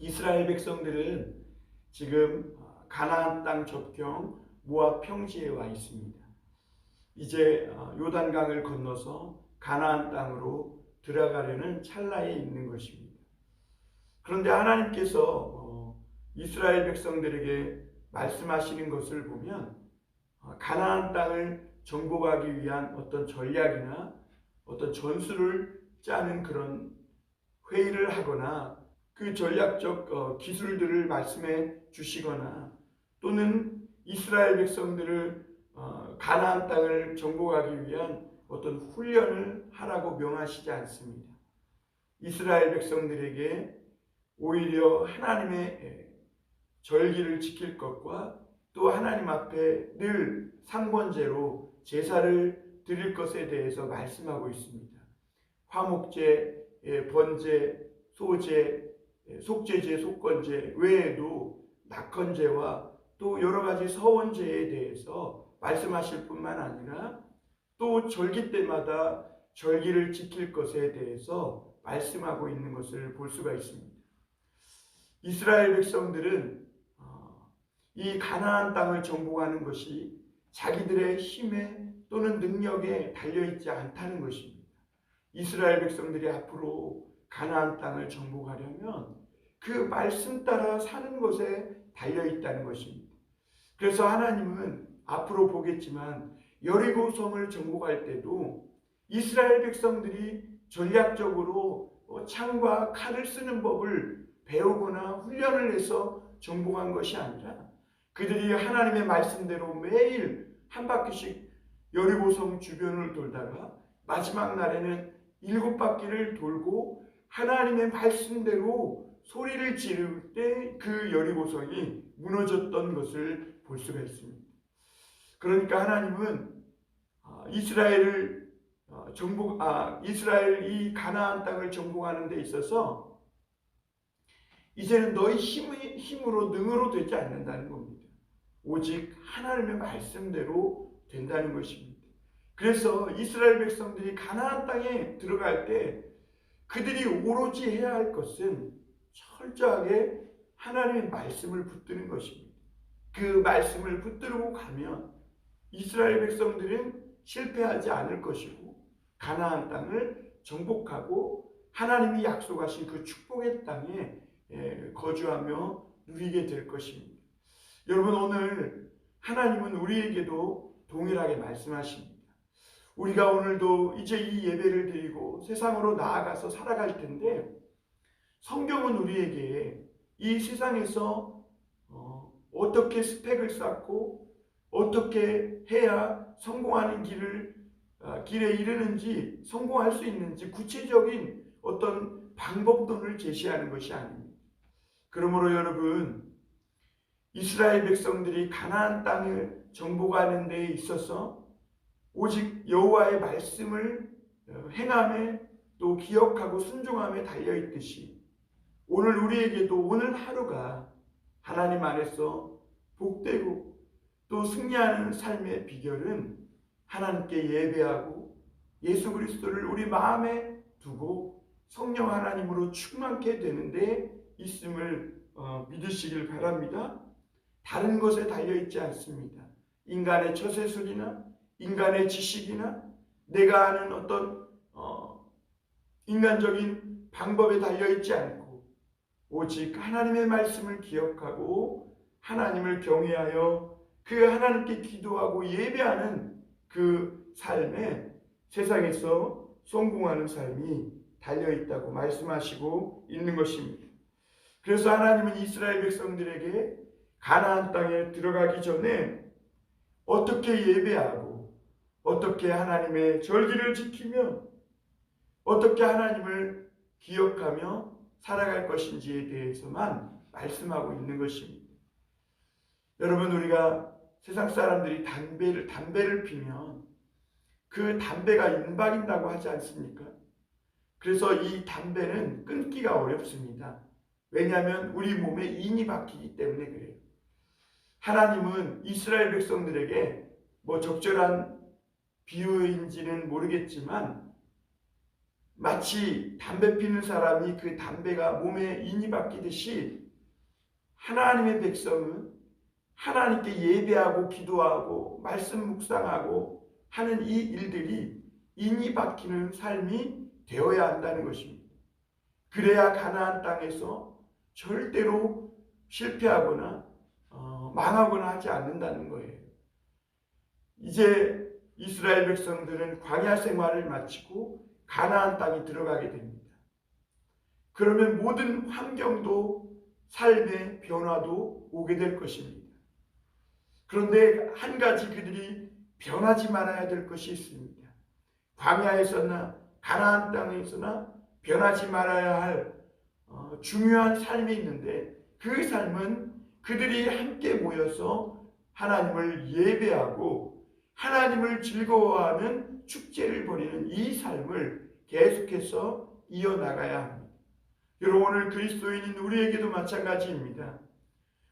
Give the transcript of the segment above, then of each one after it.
이스라엘 백성들은 지금 가나안 땅 접경 모압 평지에 와 있습니다. 이제 요단강을 건너서 가나안 땅으로 들어가려는 찰나에 있는 것입니다. 그런데 하나님께서 이스라엘 백성들에게 말씀하시는 것을 보면 가나안 땅을 정복하기 위한 어떤 전략이나 어떤 전술을 짜는 그런 회의를 하거나 그 전략적 기술들을 말씀해 주시거나 또는 이스라엘 백성들을 가나안 땅을 정복하기 위한 어떤 훈련을 하라고 명하시지 않습니다. 이스라엘 백성들에게 오히려 하나님의 절기를 지킬 것과 또 하나님 앞에 늘 상번제로 제사를 드릴 것에 대해서 말씀하고 있습니다. 화목제, 번제, 소제, 속죄제, 속건제 외에도 낙헌제와 또 여러 가지 서원제에 대해서 말씀하실 뿐만 아니라 또 절기 때마다 절기를 지킬 것에 대해서 말씀하고 있는 것을 볼 수가 있습니다. 이스라엘 백성들은 이 가나안 땅을 정복하는 것이 자기들의 힘에 또는 능력에 달려있지 않다는 것입니다. 이스라엘 백성들이 앞으로 가나안 땅을 정복하려면 그 말씀 따라 사는 것에 달려있다는 것입니다. 그래서 하나님은 앞으로 보겠지만 여리고 성을 정복할 때도 이스라엘 백성들이 전략적으로 창과 칼을 쓰는 법을 배우거나 훈련을 해서 정복한 것이 아니라 그들이 하나님의 말씀대로 매일 한 바퀴씩 여리고성 주변을 돌다가 마지막 날에는 7바퀴를 돌고 하나님의 말씀대로 소리를 지를 때 그 여리고성이 무너졌던 것을 볼 수가 있습니다. 그러니까 하나님은 이스라엘 이 가나안 땅을 정복하는 데 있어서 이제는 너희 힘으로 능으로 되지 않는다는 겁니다. 오직 하나님의 말씀대로 된다는 것입니다. 그래서 이스라엘 백성들이 가나안 땅에 들어갈 때 그들이 오로지 해야 할 것은 철저하게 하나님의 말씀을 붙드는 것입니다. 그 말씀을 붙들고 가면 이스라엘 백성들은 실패하지 않을 것이고 가나안 땅을 정복하고 하나님이 약속하신 그 축복의 땅에 거주하며 누리게 될 것입니다. 여러분, 오늘 하나님은 우리에게도 동일하게 말씀하십니다. 우리가 오늘도 이제 이 예배를 드리고 세상으로 나아가서 살아갈 텐데 성경은 우리에게 이 세상에서 어떻게 스펙을 쌓고 어떻게 해야 성공하는 길에 이르는지 성공할 수 있는지 구체적인 어떤 방법론을 제시하는 것이 아닙니다. 그러므로 여러분, 이스라엘 백성들이 가나안 땅을 정복하는 데 있어서 오직 여호와의 말씀을 행함에 또 기억하고 순종함에 달려있듯이 오늘 우리에게도 오늘 하루가 하나님 안에서 복되고 또 승리하는 삶의 비결은 하나님께 예배하고 예수 그리스도를 우리 마음에 두고 성령 하나님으로 충만케 되는 데 있음을 믿으시길 바랍니다. 다른 것에 달려있지 않습니다. 인간의 처세술이나 인간의 지식이나 내가 아는 어떤 인간적인 방법에 달려있지 않고 오직 하나님의 말씀을 기억하고 하나님을 경외하여 그 하나님께 기도하고 예배하는 그 삶에 세상에서 성공하는 삶이 달려있다고 말씀하시고 있는 것입니다. 그래서 하나님은 이스라엘 백성들에게 가나안 땅에 들어가기 전에 어떻게 예배하고 어떻게 하나님의 절기를 지키며 어떻게 하나님을 기억하며 살아갈 것인지에 대해서만 말씀하고 있는 것입니다. 여러분, 우리가 세상 사람들이 담배를 피면 그 담배가 임박인다고 하지 않습니까? 그래서 이 담배는 끊기가 어렵습니다. 왜냐하면 우리 몸에 인이 박히기 때문에 그래요. 하나님은 이스라엘 백성들에게 적절한 비유인지는 모르겠지만 마치 담배 피는 사람이 그 담배가 몸에 인이 박히듯이 하나님의 백성은 하나님께 예배하고 기도하고 말씀 묵상하고 하는 이 일들이 인이 박히는 삶이 되어야 한다는 것입니다. 그래야 가나안 땅에서 절대로 실패하거나 망하거나 하지 않는다는 거예요. 이제 이스라엘 백성들은 광야 생활을 마치고 가나안 땅에 들어가게 됩니다. 그러면 모든 환경도 삶의 변화도 오게 될 것입니다. 그런데 한 가지 그들이 변하지 말아야 될 것이 있습니다. 광야에서나 가나안 땅에서나 변하지 말아야 할 중요한 삶이 있는데, 그 삶은 그들이 함께 모여서 하나님을 예배하고 하나님을 즐거워하는 축제를 벌이는 이 삶을 계속해서 이어나가야 합니다. 여러분, 오늘 그리스도인인 우리에게도 마찬가지입니다.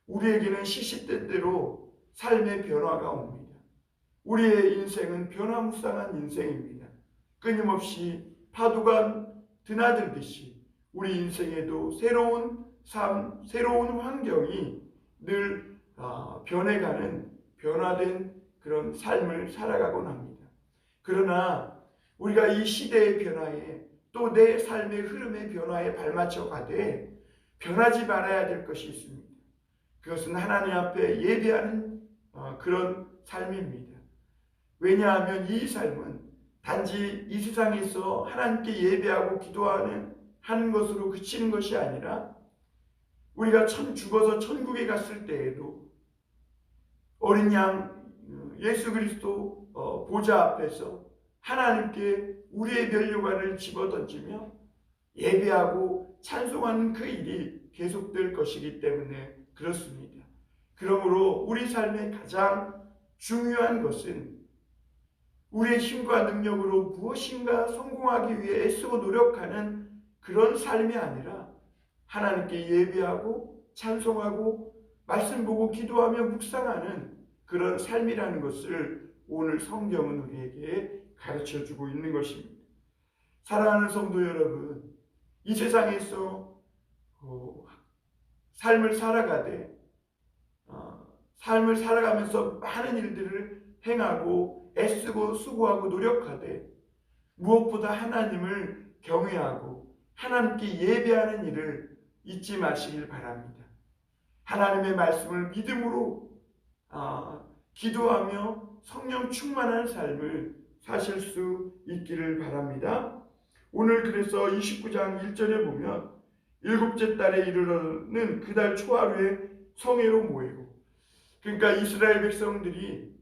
우리에게는 시시때때로 삶의 변화가 옵니다. 우리의 인생은 변화무쌍한 인생입니다. 끊임없이 파도가 드나들듯이 우리 인생에도 새로운 삶, 새로운 환경이 늘 변해가는 변화된 그런 삶을 살아가곤 합니다. 그러나 우리가 이 시대의 변화에 또 내 삶의 흐름의 변화에 발맞춰 가되 변하지 말아야 될 것이 있습니다. 그것은 하나님 앞에 예배하는 그런 삶입니다. 왜냐하면 이 삶은 단지 이 세상에서 하나님께 예배하고 기도하는 것으로 그치는 것이 아니라 우리가 죽어서 천국에 갔을 때에도 어린 양 예수 그리스도 보좌 앞에서 하나님께 우리의 면류관을 집어던지며 예배하고 찬송하는 그 일이 계속될 것이기 때문에 그렇습니다. 그러므로 우리 삶의 가장 중요한 것은 우리의 힘과 능력으로 무엇인가 성공하기 위해 애쓰고 노력하는 그런 삶이 아니라 하나님께 예배하고 찬송하고 말씀 보고 기도하며 묵상하는 그런 삶이라는 것을 오늘 성경은 우리에게 가르쳐주고 있는 것입니다. 사랑하는 성도 여러분, 이 세상에서 삶을 살아가면서 많은 일들을 행하고 애쓰고 수고하고 노력하되 무엇보다 하나님을 경외하고 하나님께 예배하는 일을 잊지 마시길 바랍니다. 하나님의 말씀을 믿음으로 기도하며 성령 충만한 삶을 사실 수 있기를 바랍니다. 오늘 그래서 29장 1절에 보면 일곱째 달에 이르러는 그달 초하루에 성회로 모이고, 그러니까 이스라엘 백성들이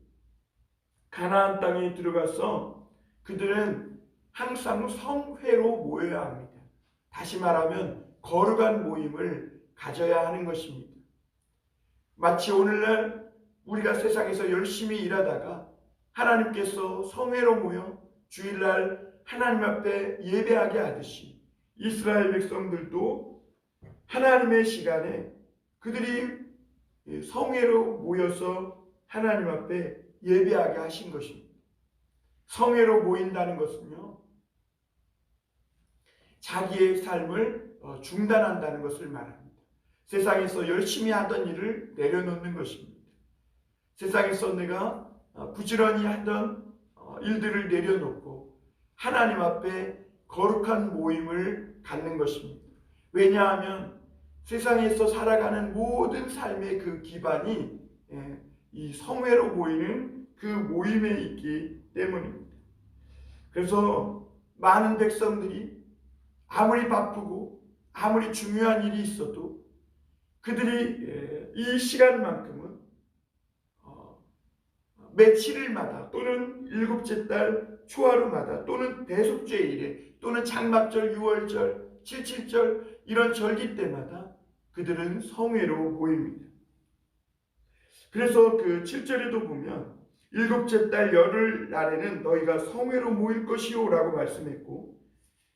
가나안 땅에 들어가서 그들은 항상 성회로 모여야 합니다. 다시 말하면 거룩한 모임을 가져야 하는 것입니다. 마치 오늘날 우리가 세상에서 열심히 일하다가 하나님께서 성회로 모여 주일날 하나님 앞에 예배하게 하듯이 이스라엘 백성들도 하나님의 시간에 그들이 성회로 모여서 하나님 앞에 예배하게 하신 것입니다. 성회로 모인다는 것은요, 자기의 삶을 중단한다는 것을 말합니다. 세상에서 열심히 하던 일을 내려놓는 것입니다. 세상에서 내가 부지런히 하던 일들을 내려놓고 하나님 앞에 거룩한 모임을 갖는 것입니다. 왜냐하면 세상에서 살아가는 모든 삶의 그 기반이 이 성회로 모이는 그 모임에 있기 때문입니다. 그래서 많은 백성들이 아무리 바쁘고 아무리 중요한 일이 있어도 그들이 이 시간만큼은 며칠일마다 또는 일곱째 달 초하루마다 또는 대속죄일에 또는 장막절, 유월절, 칠칠절 이런 절기 때마다 그들은 성회로 모입니다. 그래서 그 7절에도 보면 일곱째 달 열흘 날에는 너희가 성회로 모일 것이요 라고 말씀했고,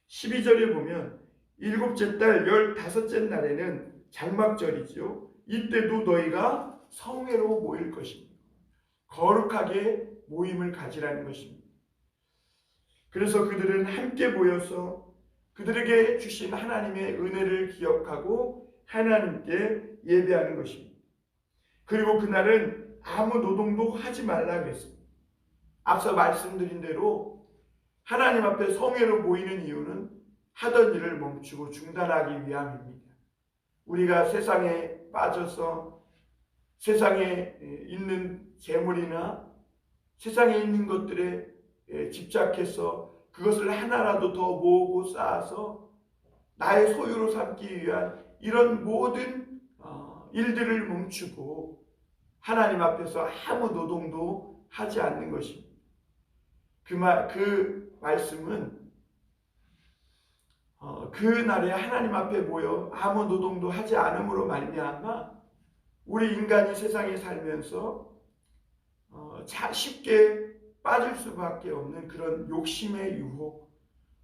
12절에 보면 일곱째 달 15째 날에는 장막절이죠. 이때도 너희가 성회로 모일 것입니다. 거룩하게 모임을 가지라는 것입니다. 그래서 그들은 함께 모여서 그들에게 주신 하나님의 은혜를 기억하고 하나님께 예배하는 것입니다. 그리고 그날은 아무 노동도 하지 말라 그랬습니다. 앞서 말씀드린 대로 하나님 앞에 성회로 모이는 이유는 하던 일을 멈추고 중단하기 위함입니다. 우리가 세상에 빠져서 세상에 있는 재물이나 세상에 있는 것들에 집착해서 그것을 하나라도 더 모으고 쌓아서 나의 소유로 삼기 위한 이런 모든 일들을 멈추고 하나님 앞에서 아무 노동도 하지 않는 것입니다. 그 말씀은 그날에 하나님 앞에 모여 아무 노동도 하지 않음으로 말미암아 우리 인간이 세상에 살면서 쉽게 빠질 수밖에 없는 그런 욕심의 유혹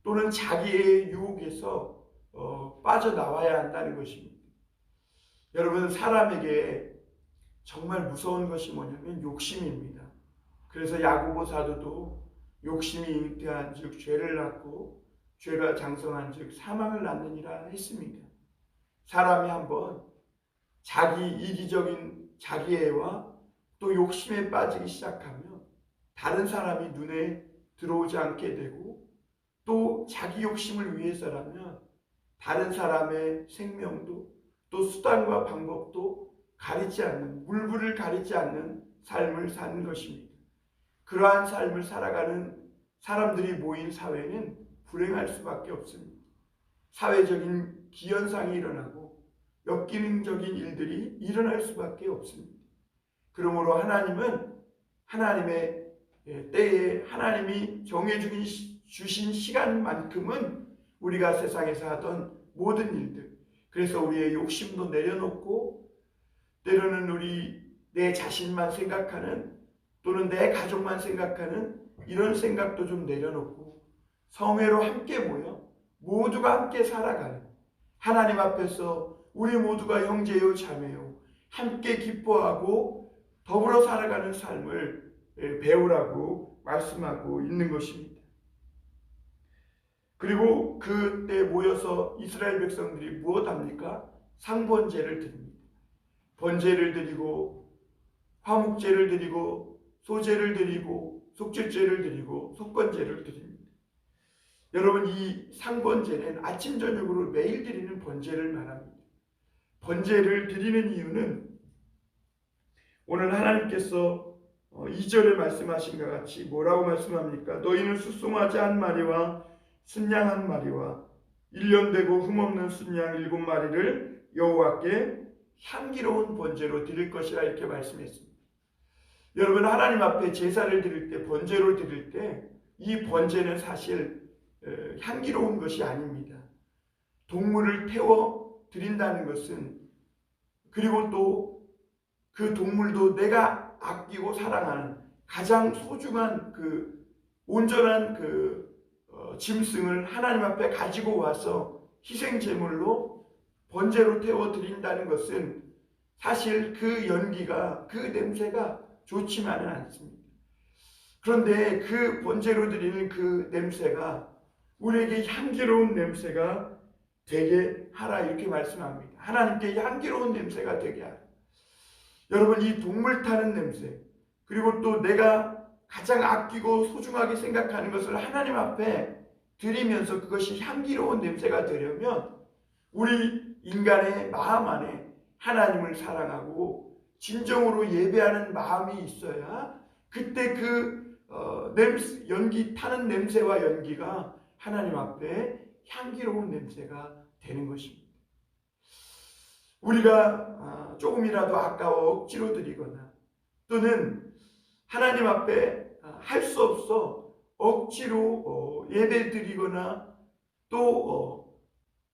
또는 자기의 유혹에서 빠져나와야 한다는 것입니다. 여러분, 사람에게 정말 무서운 것이 뭐냐면 욕심입니다. 그래서 야고보 사도도 욕심이 잉태한 즉 죄를 낳고 죄가 장성한 즉 사망을 낳느니라 했습니다. 사람이 한번 자기 이기적인 자기애와 또 욕심에 빠지기 시작하면 다른 사람이 눈에 들어오지 않게 되고 또 자기 욕심을 위해서라면 다른 사람의 생명도 또 수단과 방법도 가리지 않는, 물불을 가리지 않는 삶을 사는 것입니다. 그러한 삶을 살아가는 사람들이 모인 사회는 불행할 수밖에 없습니다. 사회적인 기현상이 일어나고 역기능적인 일들이 일어날 수밖에 없습니다. 그러므로 하나님은 하나님의 때에 하나님이 정해주신 시간만큼은 우리가 세상에서 하던 모든 일들, 그래서 우리의 욕심도 내려놓고 때로는 내 자신만 생각하는 또는 내 가족만 생각하는 이런 생각도 좀 내려놓고 성회로 함께 모여 모두가 함께 살아가는 하나님 앞에서 우리 모두가 형제요 자매요 함께 기뻐하고 더불어 살아가는 삶을 배우라고 말씀하고 있는 것입니다. 그리고 그때 모여서 이스라엘 백성들이 무엇합니까? 상번제를 드립니다. 번제를 드리고 화목제를 드리고 소제를 드리고 속죄제를 드리고 속건제를 드립니다. 여러분, 이 상번제는 아침 저녁으로 매일 드리는 번제를 말합니다. 번제를 드리는 이유는 오늘 하나님께서 2절에 말씀하신 것 같이 뭐라고 말씀합니까? 너희는 수송하지 한 마리와 순양 한 마리와 1년 되고 흠없는 순양 7마리를 여호와께 향기로운 번제로 드릴 것이라 이렇게 말씀했습니다. 여러분, 하나님 앞에 제사를 드릴 때, 번제로 드릴 때 이 번제는 사실 향기로운 것이 아닙니다. 동물을 태워 드린다는 것은, 그리고 또 그 동물도 내가 아끼고 사랑하는 가장 소중한 온전한 짐승을 하나님 앞에 가지고 와서 희생 제물로 번제로 태워 드린다는 것은 사실 그 연기가, 그 냄새가 좋지만은 않습니다. 그런데 그 번제로 드리는 그 냄새가 우리에게 향기로운 냄새가 되게 하라 이렇게 말씀합니다. 하나님께 향기로운 냄새가 되게 하라. 여러분, 이 동물 타는 냄새, 그리고 또 내가 가장 아끼고 소중하게 생각하는 것을 하나님 앞에 드리면서 그것이 향기로운 냄새가 되려면 우리 인간의 마음 안에 하나님을 사랑하고 진정으로 예배하는 마음이 있어야 그때 연기 타는 냄새와 연기가 하나님 앞에 향기로운 냄새가 되는 것입니다. 우리가 조금이라도 아까워 억지로 드리거나 또는 하나님 앞에 할 수 없어 억지로 예배 드리거나 또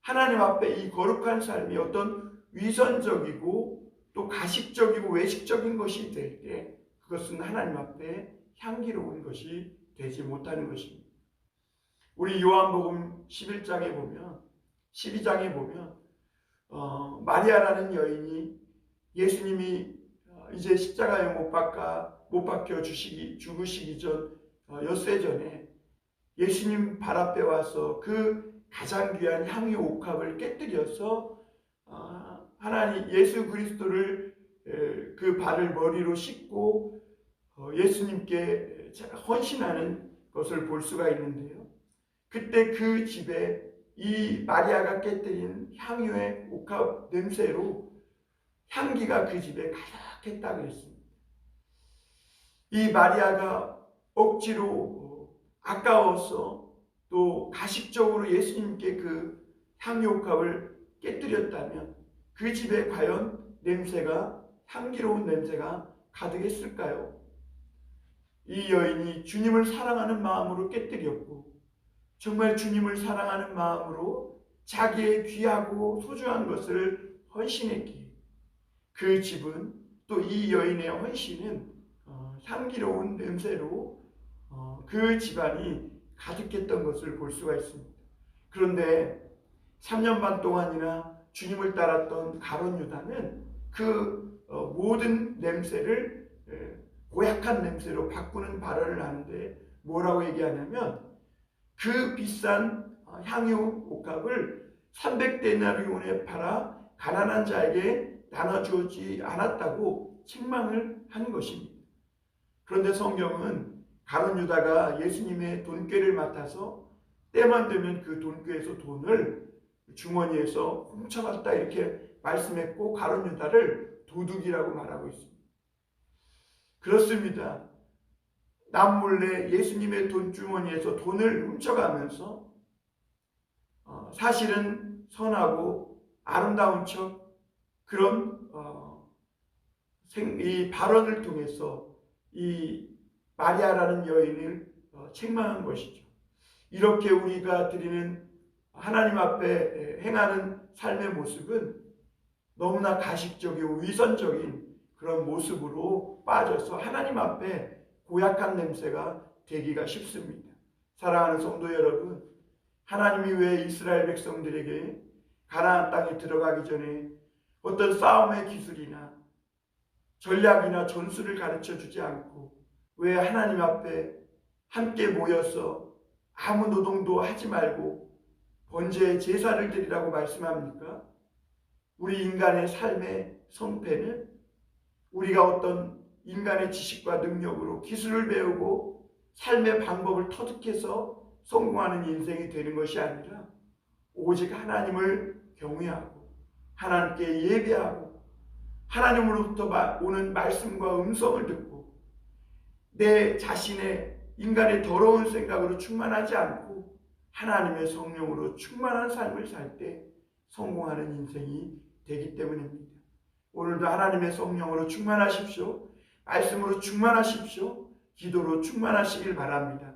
하나님 앞에 이 거룩한 삶이 어떤 위선적이고 또 가식적이고 외식적인 것이 될 때 그것은 하나님 앞에 향기로운 것이 되지 못하는 것입니다. 우리 요한복음 11장에 보면 12장에 보면 마리아라는 여인이 예수님이 이제 십자가에 못 박혀 죽으시기 전 엿새 전에 예수님 발 앞에 와서 그 가장 귀한 향유 옥합을 깨뜨려서 하나님 예수 그리스도를 그 발을 머리로 씻고 예수님께 헌신하는 것을 볼 수가 있는데요. 그때 그 집에 이 마리아가 깨뜨린 향유의 옥합 냄새로 향기가 그 집에 가득했다 그랬습니다. 이 마리아가 억지로 아까워서 또 가식적으로 예수님께 그 향유 옥합을 깨뜨렸다면 그 집에 과연 냄새가 향기로운 냄새가 가득했을까요? 이 여인이 주님을 사랑하는 마음으로 깨뜨렸고 정말 주님을 사랑하는 마음으로 자기의 귀하고 소중한 것을 헌신했기에 그 집은 또 이 여인의 헌신은 향기로운 냄새로 그 집안이 가득했던 것을 볼 수가 있습니다. 그런데 3년 반 동안이나 주님을 따랐던 가룟 유다는 그 모든 냄새를 고약한 냄새로 바꾸는 발언을 하는데 뭐라고 얘기하냐면 그 비싼 향유 옥합을 300데나리온에 팔아 가난한 자에게 나눠주지 않았다고 책망을 한 것입니다. 그런데 성경은 가룟 유다가 예수님의 돈꾀를 맡아서 때만 되면 그 돈꾀에서 돈을 주머니에서 훔쳐갔다 이렇게 말씀했고 가룟 유다를 도둑이라고 말하고 있습니다. 그렇습니다. 남몰래 예수님의 돈주머니에서 돈을 훔쳐가면서 사실은 선하고 아름다운 척 그런 이 발언을 통해서 이 마리아라는 여인을 책망한 것이죠. 이렇게 우리가 드리는 하나님 앞에 행하는 삶의 모습은 너무나 가식적이고 위선적인 그런 모습으로 빠져서 하나님 앞에 고약한 냄새가 되기가 쉽습니다. 사랑하는 성도 여러분, 하나님이 왜 이스라엘 백성들에게 가나안 땅에 들어가기 전에 어떤 싸움의 기술이나 전략이나 전술을 가르쳐 주지 않고 왜 하나님 앞에 함께 모여서 아무 노동도 하지 말고 번제의 제사를 드리라고 말씀합니까? 우리 인간의 삶의 성패는 우리가 어떤 인간의 지식과 능력으로 기술을 배우고 삶의 방법을 터득해서 성공하는 인생이 되는 것이 아니라 오직 하나님을 경외하고 하나님께 예배하고 하나님으로부터 오는 말씀과 음성을 듣고 내 자신의 인간의 더러운 생각으로 충만하지 않고 하나님의 성령으로 충만한 삶을 살 때 성공하는 인생이 되기 때문입니다. 오늘도 하나님의 성령으로 충만하십시오. 말씀으로 충만하십시오. 기도로 충만하시길 바랍니다.